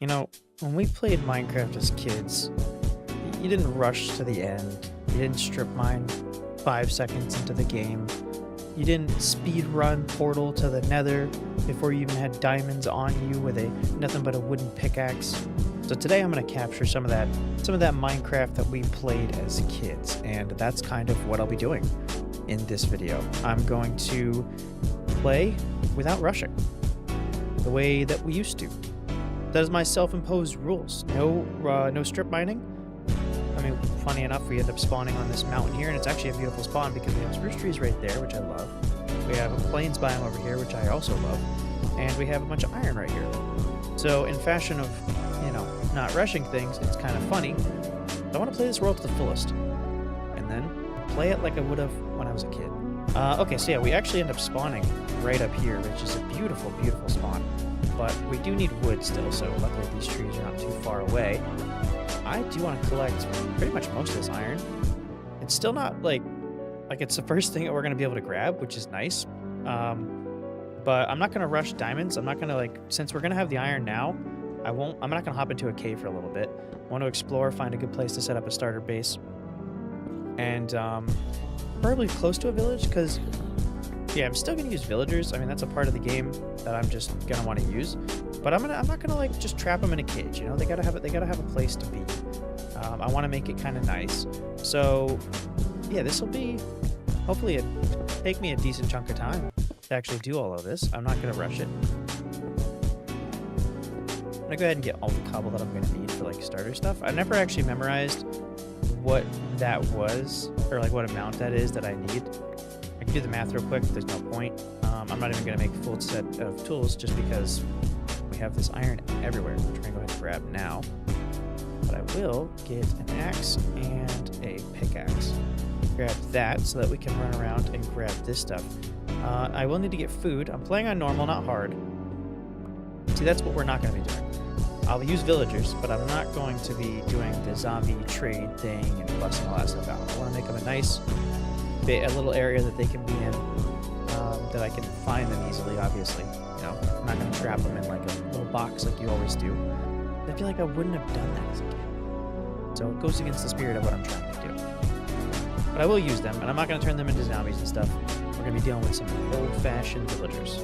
You know, when we played Minecraft as kids, you didn't rush to the end. You didn't strip mine 5 seconds into the game. You didn't speed run Portal to the Nether before you even had diamonds on you with nothing but a wooden pickaxe. So today I'm going to capture some of that Minecraft that we played as kids, and that's kind of what I'll be doing in this video. I'm going to play without rushing, the way that we used to. That is my self-imposed rules. No strip mining. I mean, funny enough, we end up spawning on this mountain here, and it's actually a beautiful spawn because we have spruce trees right there, which I love. We have a plains biome over here, which I also love. And we have a bunch of iron right here. So in fashion of, not rushing things, it's kind of funny. I want to play this world to the fullest. And then play it like I would have when I was a kid. Okay, so yeah, we actually end up spawning right up here, which is a beautiful, beautiful spawn. But we do need wood still, so luckily these trees are not too far away. I do want to collect pretty much most of this iron. It's still not like it's the first thing that we're going to be able to grab, which is nice. But I'm not going to rush diamonds. I'm not going to since we're going to have the iron now, I'm not going to hop into a cave for a little bit. I want to explore, find a good place to set up a starter base. And probably close to a village, because yeah, I'm still going to use villagers. I mean, that's a part of the game that I'm just going to want to use. But I'm not going to just trap them in a cage, They got to have a place to be. I want to make it kind of nice. So yeah, this will be hopefully take me a decent chunk of time to actually do all of this. I'm not going to rush it. I'm going to go ahead and get all the cobble that I'm going to need for starter stuff. I never actually memorized what that was, or what amount that is that I need. I can do the math real quick. There's no point. I'm not even going to make a full set of tools just because we have this iron everywhere, which we're going to go ahead and grab now. But I will get an axe and a pickaxe. Grab that so that we can run around and grab this stuff. I will need to get food. I'm playing on normal, not hard. See, that's what we're not going to be doing. I'll use villagers, but I'm not going to be doing the zombie trade thing and busting all that stuff out. I want to make them a nice a little area that they can be in, that I can find them easily, obviously. I'm not going to trap them in a little box like you always do. I feel like I wouldn't have done that as a kid. So it goes against the spirit of what I'm trying to do. But I will use them, and I'm not going to turn them into zombies and stuff. We're going to be dealing with some old-fashioned villagers.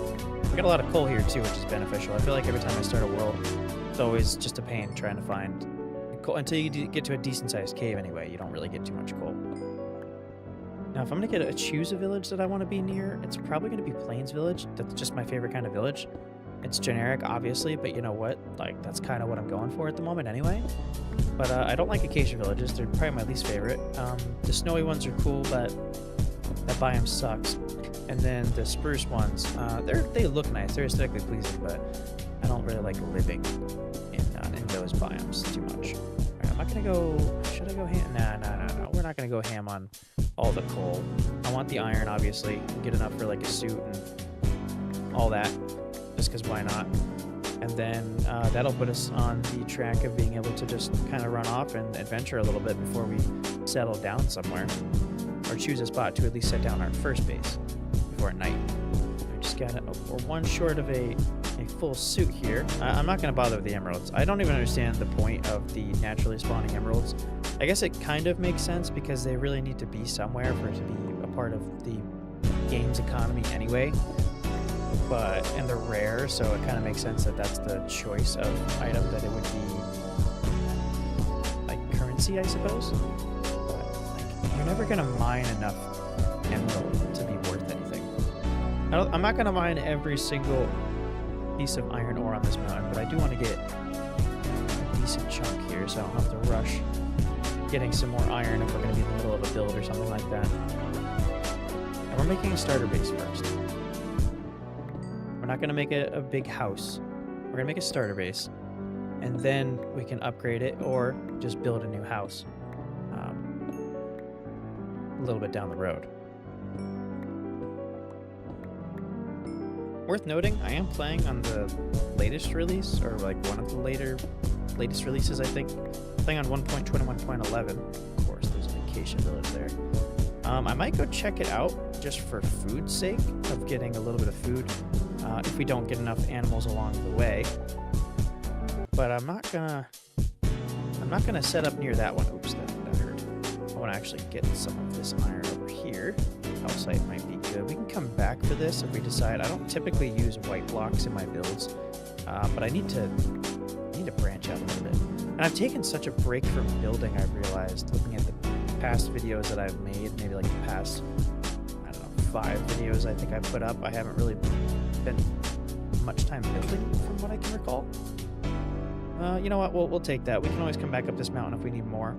We got a lot of coal here, too, which is beneficial. I feel like every time I start a world, it's always just a pain trying to find coal. Until you get to a decent-sized cave, anyway, you don't really get too much coal. Now, if I'm going to choose a village that I want to be near, it's probably going to be Plains Village. That's just my favorite kind of village. It's generic, obviously, but you know what? That's kind of what I'm going for at the moment anyway. But I don't like acacia villages. They're probably my least favorite. The snowy ones are cool, but that biome sucks. And then the spruce ones, they look nice. They're aesthetically pleasing, but I don't really like living in those biomes too much. All right, I'm not going to go... Should I go ham? No. We're not going to go ham on all the coal. I want the iron, obviously. Get enough for a suit and all that. Just because why not? And then that'll put us on the track of being able to just kind of run off and adventure a little bit before we settle down somewhere. Or choose a spot to at least set down our first base before night. We just got we're one short of a full suit here. I'm not going to bother with the emeralds. I don't even understand the point of the naturally spawning emeralds. I guess it kind of makes sense because they really need to be somewhere for it to be a part of the game's economy anyway. And they're rare, so it kind of makes sense that that's the choice of item, that it would be currency, I suppose. But you're never gonna mine enough emerald to be worth anything. I'm not gonna mine every single piece of iron ore on this mountain, but I do want to get a decent chunk here, so I don't have to rush getting some more iron if we're gonna be in the middle of a build or something like that. And we're making a starter base first. We're not going to make a big house. We're going to make a starter base, and then we can upgrade it or just build a new house a little bit down the road. Worth noting, I am playing on the latest release, or one of the latest releases, I think. I'm playing on 1.21.11. Of course, there's an acacia village there. I might go check it out just for food's sake, of getting a little bit of food. If we don't get enough animals along the way. but I'm not gonna set up near that one. Oops, that hurt. I want to actually get some of this iron over here. Calcite might be good. We can come back for this if we decide. I don't typically use white blocks in my builds, but I need to branch out a little bit. And I've taken such a break from building, I've realized, looking at the past videos that I've made, maybe like the past, I don't know, 5 videos I think I put up. I haven't really spent much time building from what I can recall. You know what, we'll take that. We can always come back up this mountain if we need more.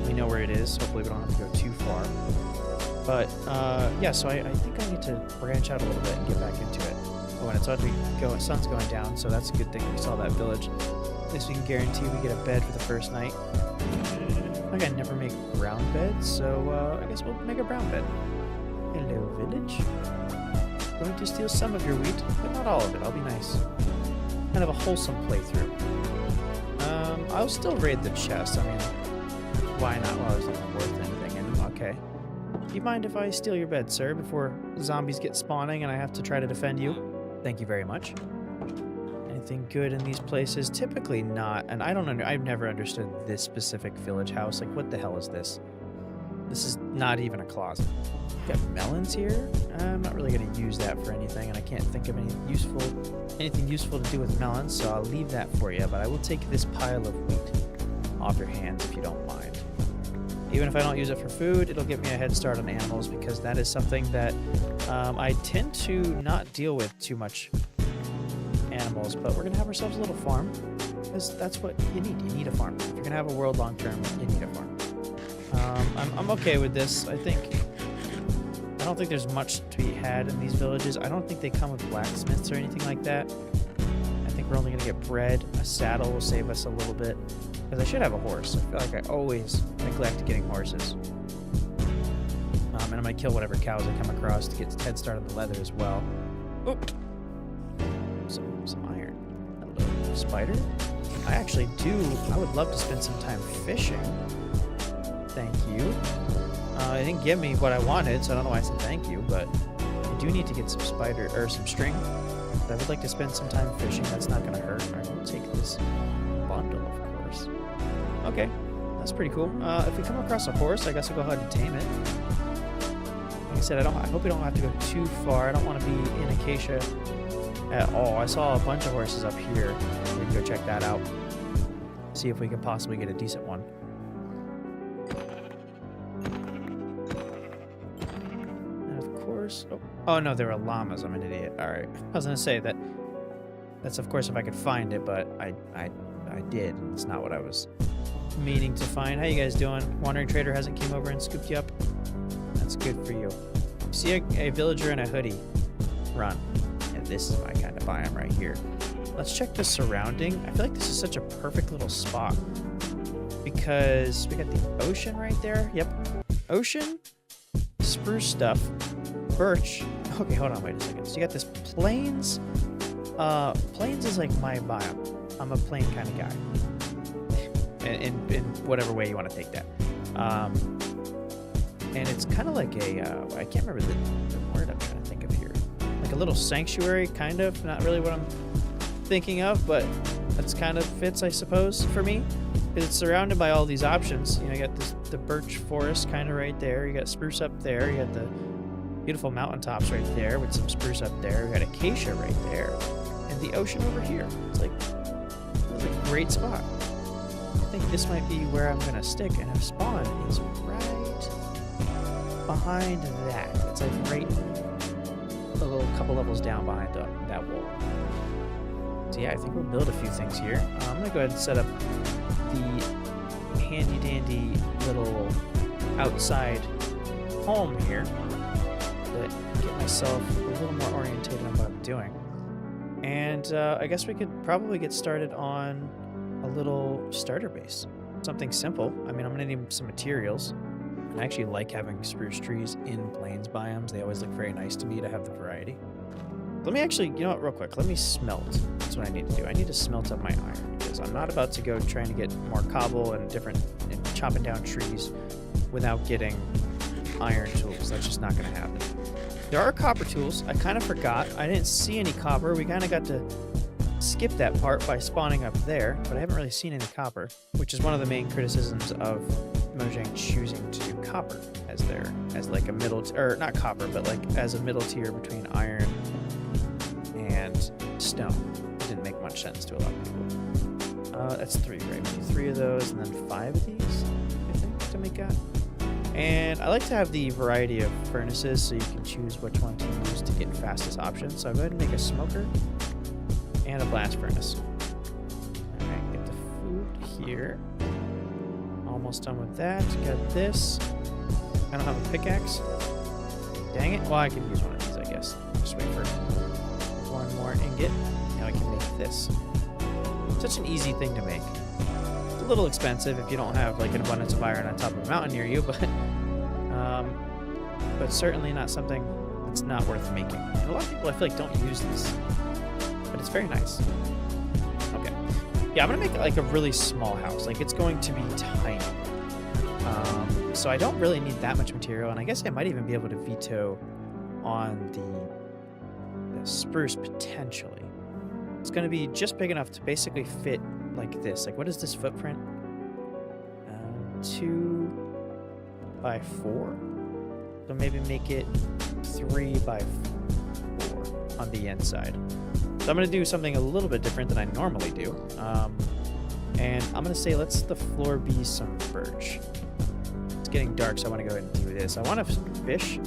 We know where it is. Hopefully we don't have to go too far. But, yeah, so I think I need to branch out a little bit and get back into it. Oh, and it's already sun's going down, so that's a good thing we saw that village. At least we can guarantee we get a bed for the first night. I think I never make brown beds, so I guess we'll make a brown bed. Hello, village. Going to steal some of your wheat, but not all of it. I'll be nice. Kind of a wholesome playthrough. I'll still raid the chest. I mean, why not? Well, it's not worth anything. And okay. Do you mind if I steal your bed, sir, before zombies get spawning and I have to try to defend you? Thank you very much. Anything good in these places? Typically not. And I've never understood this specific village house. Like, what the hell is this? This is not even a closet. Got melons here. I'm not really going to use that for anything, and I can't think of anything useful to do with melons, so I'll leave that for you. But I will take this pile of wheat off your hands if you don't mind. Even if I don't use it for food, it'll give me a head start on animals, because that is something that I tend to not deal with too much animals. But we're going to have ourselves a little farm, because that's what you need. You need a farm. If you're going to have a world long term, you need a farm. I'm okay with this. I don't think there's much to be had in these villages. I don't think they come with blacksmiths or anything like that. I think we're only going to get bread. A saddle will save us a little bit. Because I should have a horse. I feel like I always neglect getting horses. And I'm going to kill whatever cows I come across to get a head start on the leather as well. Oop! Some iron. Hello, spider. I would love to spend some time fishing. Thank you. It didn't give me what I wanted, so I don't know why I said thank you, but I do need to get some some string. But I would like to spend some time fishing. That's not going to hurt. All right, we'll take this bundle, of course. Okay, that's pretty cool. If we come across a horse, I guess I'll go ahead and tame it. Like I said, I hope we don't have to go too far. I don't want to be in Acacia at all. I saw a bunch of horses up here. We can go check that out. See if we can possibly get a decent one. Oh no, there were llamas. I'm an idiot. Alright. I was gonna say that's of course if I could find it, but I did, and it's not what I was meaning to find. How you guys doing? Wandering Trader hasn't came over and scooped you up? That's good for you. See a villager in a hoodie. Run. And this is my kind of biome right here. Let's check the surrounding. I feel like this is such a perfect little spot. Because we got the ocean right there. Yep. Ocean, spruce stuff, birch. Okay, hold on, wait a second. So you got this plains. Plains is like my biome. I'm a plain kind of guy. In whatever way you want to take that. And it's kind of like a, I can't remember the word I'm trying to think of here. Like a little sanctuary, kind of. Not really what I'm thinking of, but that's kind of fits, I suppose, for me. It's surrounded by all these options. You know, you got the birch forest kind of right there. You got spruce up there. You got the beautiful mountaintops right there with some spruce up there. We got acacia right there. And the ocean over here. It's like a great spot. I think this might be where I'm going to stick. And our spawn is right behind that. It's like right a little couple levels down behind that wall. So yeah, I think we'll build a few things here. I'm going to go ahead and set up the handy-dandy little outside home here. Get myself a little more orientated on what I'm doing. And I guess we could probably get started on a little starter base. Something simple. I mean, I'm going to need some materials. And I actually like having spruce trees in plains biomes. They always look very nice to me to have the variety. Let me actually, you know what, real quick, let me smelt. That's what I need to do. I need to smelt up my iron because I'm not about to go trying to get more cobble and chopping down trees without getting iron tools. That's just not going to happen. There are copper tools. I kind of forgot. I didn't see any copper. We kind of got to skip that part by spawning up there, but I haven't really seen any copper, which is one of the main criticisms of Mojang choosing to do copper as like a middle, or not copper, but like as a middle tier between iron and stone. It didn't make much sense to a lot of people. That's 3, right? Maybe 3 of those, and then 5 of these, I think, to make that. And I like to have the variety of furnaces so you can choose which one to use to get fastest options. So I'll go ahead and make a smoker and a blast furnace. Alright, get the food here. Almost done with that. Got this. I don't have a pickaxe. Dang it. Well, I can use one of these, I guess. Just wait for one more ingot. Now I can make this. Such an easy thing to make. It's a little expensive if you don't have like an abundance of iron on top of a mountain near you, but certainly not something that's not worth making. And a lot of people I feel like don't use this, but it's very nice. Okay, yeah, I'm gonna make it like a really small house. Like it's going to be tiny, so I don't really need that much material, and I guess I might even be able to veto on the spruce potentially. It's gonna be just big enough to basically fit like this. Like, what is this footprint? 2 by 4. So maybe make it 3 by 4 on the inside. So I'm gonna do something a little bit different than I normally do. And I'm gonna say let's the floor be some birch. It's getting dark, so I want to go ahead and do this. I want to fish,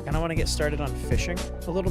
and I want to get started on fishing a little bit.